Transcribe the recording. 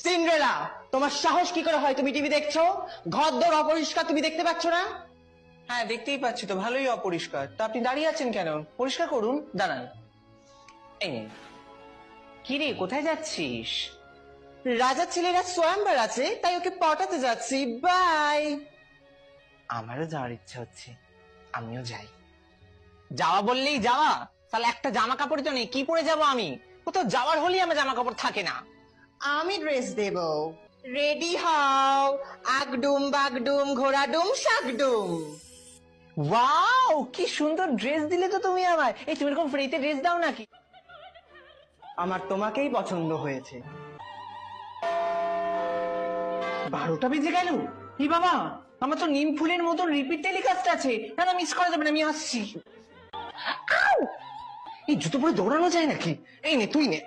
Cinderella, তোমার সাহস কি করে হয়? তুমি টিভি দেখছো, ঘর দোর অপরিষ্কার, তুমি দেখতে পাচ্ছ না? হ্যাঁ দেখতেই পাচ্ছি তো, ভালোই অপরিষ্কার। তা আপনি দাঁড়িয়ে আছেন কেন? পরিষ্কার করুন, দাঁড়ান। এই নিন। কি রে, কোথায় যাচ্ছিস? রাজার ছেলেরা সোয়ামবার আছে, তাই ওকে পটাতে যাচ্ছি। বাই। আমারও যাওয়ার ইচ্ছা হচ্ছে, আমিও যাই। যাওয়া বললেই যাওয়া? তাহলে একটা জামা কাপড় তো নেই, কি পরে যাব আমি? কোথাও যাওয়ার হলেই আমার জামা কাপড় থাকে না। আমি ড্রেস দেব। রেডি হও। আগডুম বাগডুম ঘোড়াডুম শাকডুম। ওয়াও, কি সুন্দর ড্রেস দিলে তো তুমি আমায়। এই তুমি এরকম ফ্রিতে ড্রেস দাও নাকি? আমার তোমাকেই পছন্দ হয়েছে। 12টা বেজে গেল। কি বাবা, আমার তো নিম ফুলের মতন রিপিট টেলিকাস্ট আছে। না না, মিস করা যাবে না, আমি আসছি। আউ! এই জুতো পরে দৌড়ানো যায় নাকি? এই নে, তুই নে।